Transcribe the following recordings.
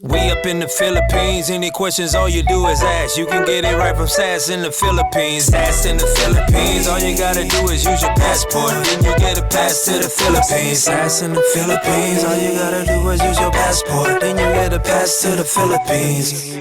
We up in the Philippines, any questions, all you do is ask. You can get it right from Sass in the Philippines. Sass in the Philippines, all you gotta do is use your passport, then you get a pass to the Philippines. Sass in the Philippines, all you gotta do is use your passport, then you get a pass to the Philippines.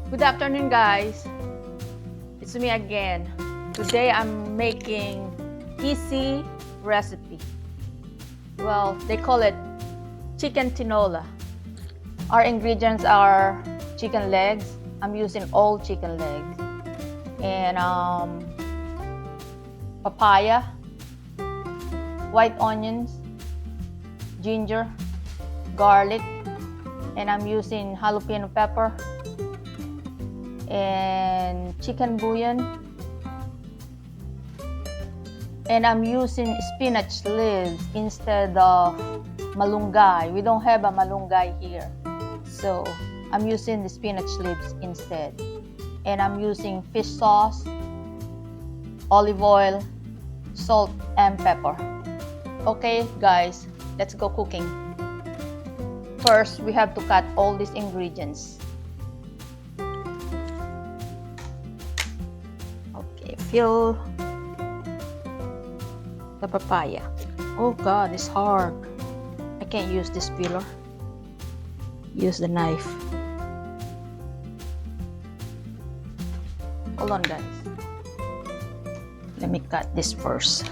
Good afternoon, guys. It's me again. Today I'm making easy recipe. Well, they call it Chicken Tinola. Our ingredients are chicken legs. I'm using all chicken legs. And papaya, white onions, ginger, garlic, and I'm using jalapeno pepper, and chicken bouillon, and I'm using spinach leaves instead of malunggay. We don't have a malunggay here, so I'm using the spinach leaves instead. And I'm using fish sauce, olive oil, salt, and pepper. Okay guys, let's go cooking. First, we have to cut all these ingredients. Peel the papaya. Oh god, it's hard. I can't use this peeler. Use the knife. Hold on, guys. Let me cut this first.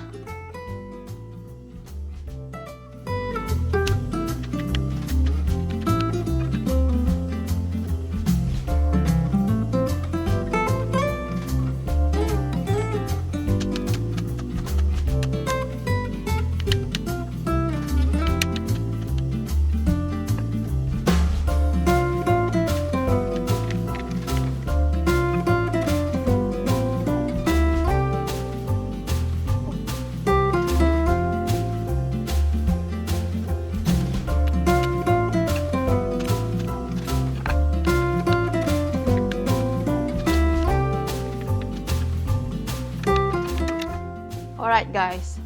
Alright guys,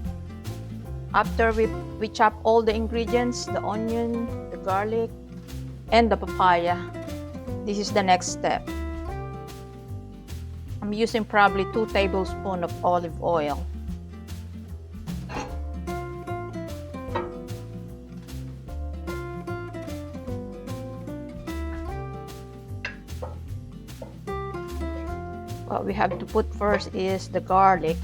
after we chop all the ingredients, the onion, the garlic, and the papaya, this is the next step. I'm using probably 2 tablespoons of olive oil. What we have to put first is the garlic.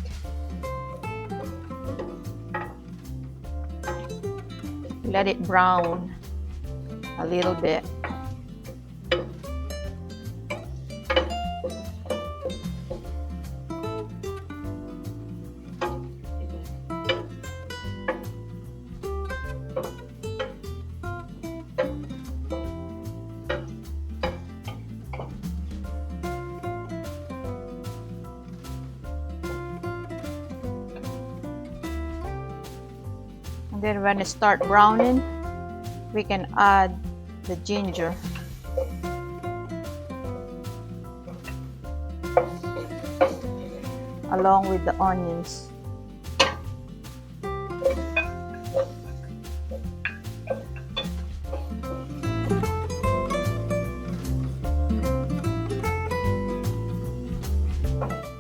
Let it brown a little bit. Then when it starts browning, we can add the ginger. Along with the onions.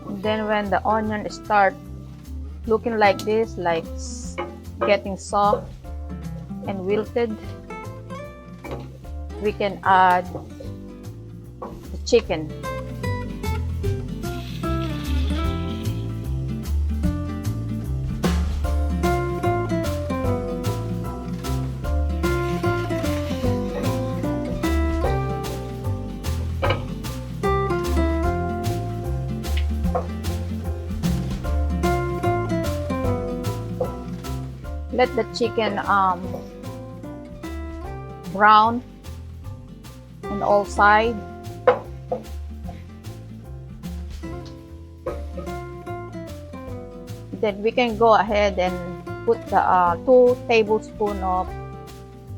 And then when the onion starts looking like this, like getting soft and wilted, we can add the chicken. Let the chicken brown on all sides. Then we can go ahead and put the 2 tablespoons of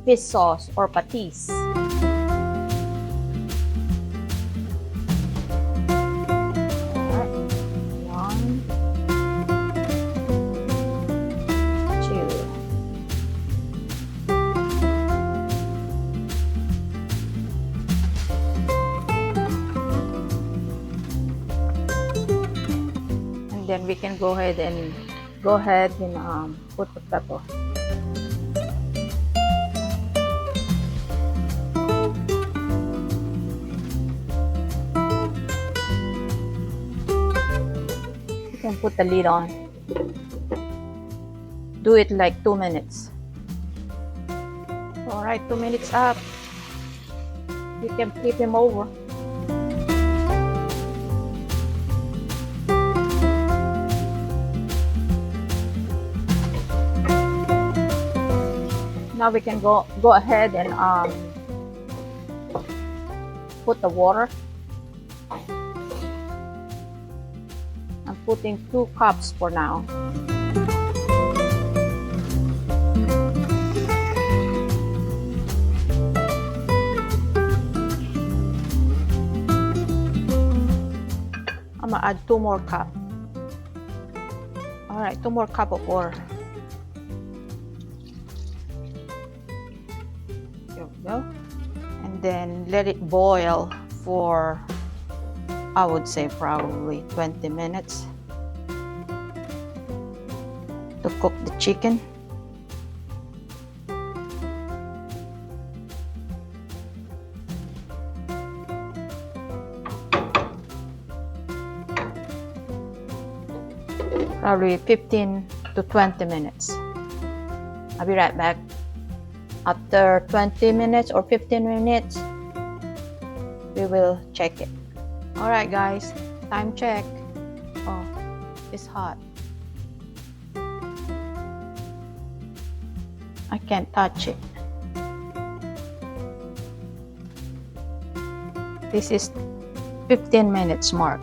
fish sauce or patis. Alright. And then we can go ahead and put the pepper. You can put the lid on. Do it like 2 minutes. All right, 2 minutes up. You can flip him over. Now we can go ahead and put the water. I'm putting 2 cups for now. I'm gonna add 2 more cups. All right, 2 more cups of water. There we go. And then let it boil for, I would say, probably 20 minutes to cook the chicken. Probably 15 to 20 minutes. I'll be right back. After 20 minutes or 15 minutes, we will check it. All right, guys, time check. Oh, it's hot. I can't touch it. This is 15 minutes mark.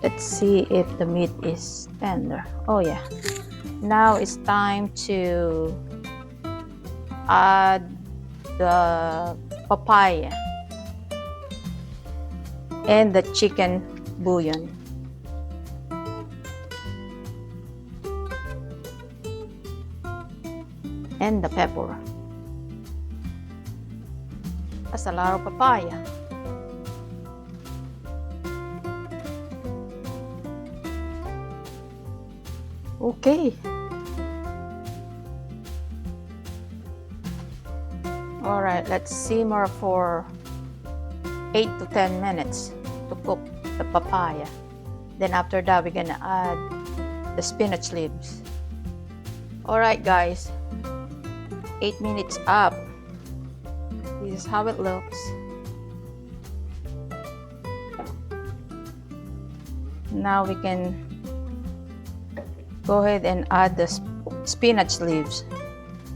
Let's see if the meat is tender. Oh yeah. Now it's time to add the papaya and the chicken bouillon. And the pepper. That's a lot of papaya. Okay. All right, let's simmer for 8 to 10 minutes to cook the papaya. Then after that, we're gonna add the spinach leaves. All right, guys, 8 minutes up. This is how it looks. Now we can go ahead and add the spinach leaves.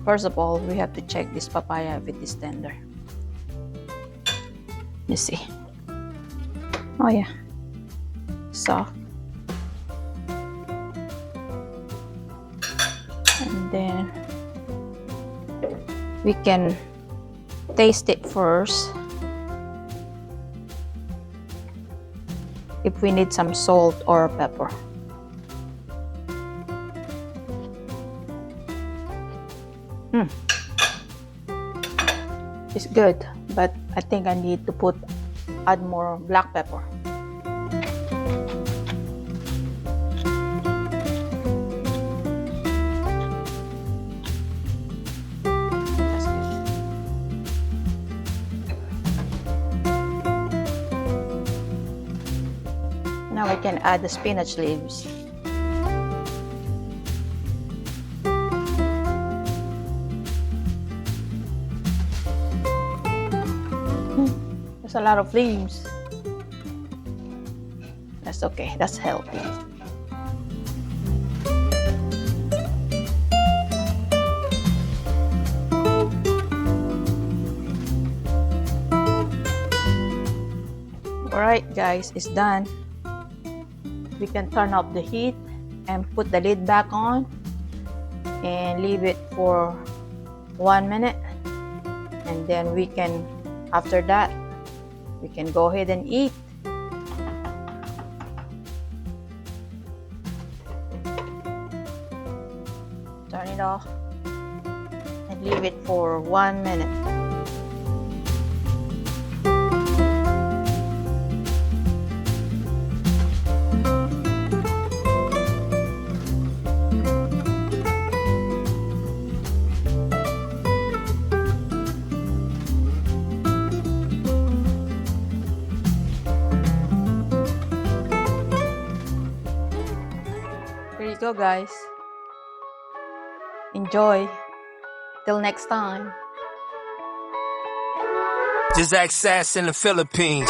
First of all, we have to check this papaya if it is tender. You see. Oh yeah, soft. And then we can taste it first. If we need some salt or pepper. It's good, but I think I need to add more black pepper. That's good. Now I can add the spinach leaves. There's a lot of leaves. That's okay, that's healthy. Alright guys, it's done. We can turn off the heat and put the lid back on and leave it for 1 minute, and then we can, after that, we can go ahead and eat. Turn it off and leave it for 1 minute. go, guys. Enjoy. Till next time. Just act sass in the Philippines.